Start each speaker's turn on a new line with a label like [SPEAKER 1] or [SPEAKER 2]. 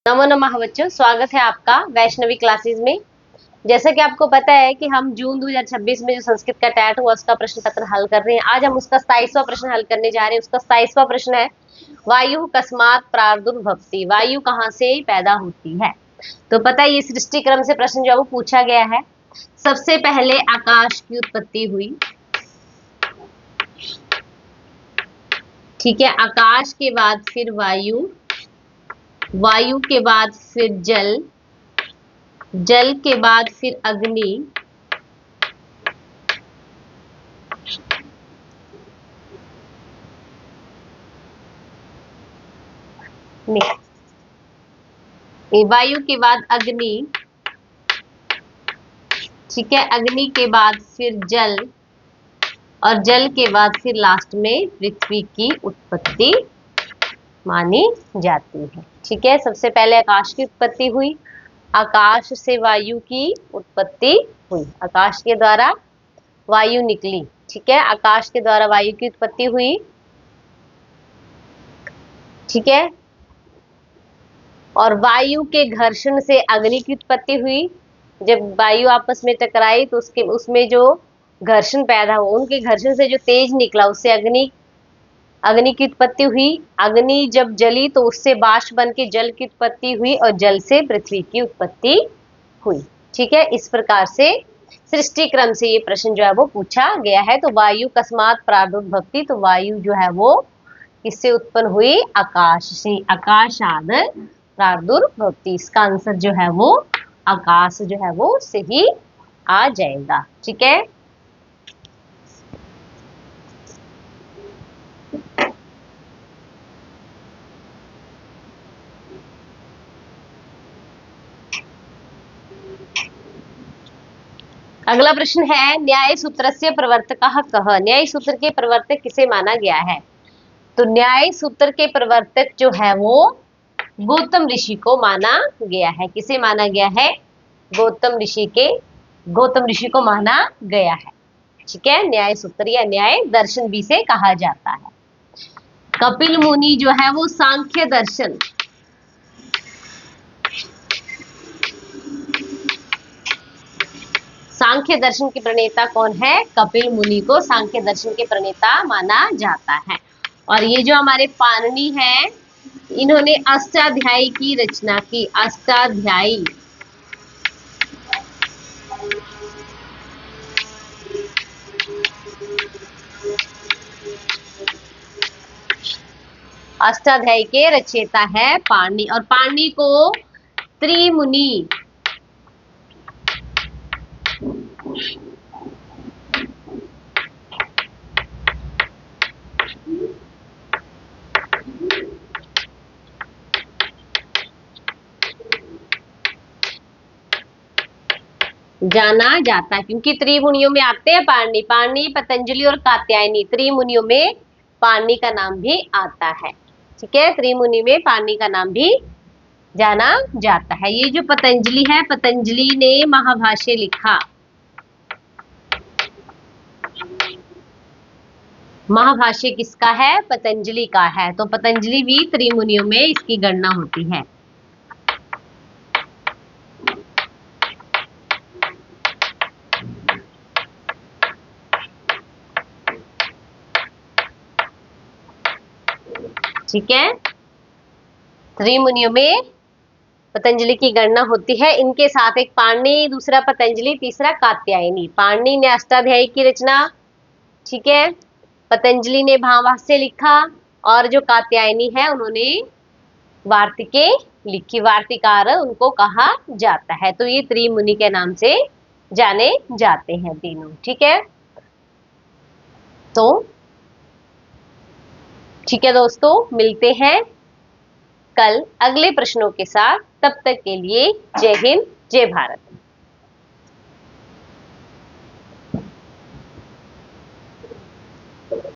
[SPEAKER 1] नमो नमः बच्चों, स्वागत है आपका वैष्णवी क्लासेस में। जैसा कि आपको पता है कि हम जून 2026 में जो संस्कृत का टैट हुआ उसका प्रश्न पत्र हल कर रहे हैं। आज हम उसका 27वां प्रश्न हल करने जा रहे हैं। उसका 27वां प्रश्न है, वायु कस्मात् प्रादुर्भवति। वायु कहाँ से पैदा होती है? तो पता है ये सृष्टि क्रम से प्रश्न जो वो पूछा गया है। सबसे पहले आकाश की उत्पत्ति हुई, ठीक है। आकाश के बाद फिर वायु, वायु के बाद फिर जल, जल के बाद फिर अग्नि, वायु के बाद अग्नि, ठीक है। अग्नि के बाद फिर जल और जल के बाद फिर लास्ट में पृथ्वी की उत्पत्ति मानी जाती है, ठीक है। सबसे पहले आकाश की उत्पत्ति हुई, आकाश से वायु की उत्पत्ति हुई, आकाश के द्वारा वायु निकली, ठीक है। आकाश के द्वारा वायु की उत्पत्ति हुई, ठीक है। और वायु के घर्षण से अग्नि की उत्पत्ति हुई। जब वायु आपस में टकराई तो उसमें जो घर्षण पैदा हुआ, उनके घर्षण से जो तेज निकला उससे अग्नि की उत्पत्ति हुई। अग्नि जब जली तो उससे बाष्प बन के जल की उत्पत्ति हुई और जल से पृथ्वी की उत्पत्ति हुई, ठीक है। इस प्रकार से सृष्टि क्रम से ये प्रश्न जो है वो पूछा गया है। तो वायु कस्मात् प्रादुर्भवति, तो वायु जो है वो किससे उत्पन्न हुई? आकाश से। आकाशाद प्रादुर्भवति, इसका आंसर जो है वो आकाश जो है वो सही आ जाएगा, ठीक है। अगला प्रश्न है, न्याय सूत्र से प्रवर्तकः कः। न्याय सूत्र के प्रवर्तक किसे माना गया है? तो न्याय सूत्र के प्रवर्तक जो है वो गौतम ऋषि को माना गया है। किसे माना गया है? गौतम ऋषि को माना गया है, ठीक है। न्याय सूत्र या न्याय दर्शन भी से कहा जाता है। कपिल मुनि जो है वो सांख्य दर्शन, सांख्य दर्शन के प्रणेता कौन है? कपिल मुनि को सांख्य दर्शन के प्रणेता माना जाता है। और ये जो हमारे पाणिनि हैं, इन्होंने अष्टाध्यायी की रचना की। अष्टाध्यायी, अष्टाध्यायी के रचयिता है पाणिनि। और पाणिनि को त्रिमुनि, जाना जाता है, क्योंकि त्रिमुनियों में आते हैं पाणिनि, पतंजलि और कात्यायनी। त्रिमुनियों में पाणिनि का नाम भी आता है, ठीक है। त्रिमुनि में पाणिनि का नाम भी जाना जाता है। ये जो पतंजलि है, पतंजलि ने महाभाष्य लिखा। महाभाष्य किसका है? पतंजलि का है। तो पतंजलि भी त्रिमुनियों में इसकी गणना होती है, ठीक है। त्रिमुनियों में पतंजलि की गणना होती है। इनके साथ एक पाणिनि, दूसरा पतंजलि, तीसरा कात्यायनी। पाणिनि ने अष्टाध्यायी की रचना, ठीक है। पतंजलि ने महाभाष्य लिखा और जो कात्यायनी है उन्होंने वार्तिकें लिखी। वार्तिकार उनको कहा जाता है। तो ये त्रिमुनि के नाम से जाने जाते हैं तीनों, ठीक है। तो ठीक है दोस्तों, मिलते हैं कल अगले प्रश्नों के साथ। तब तक के लिए जय हिंद, जय भारत।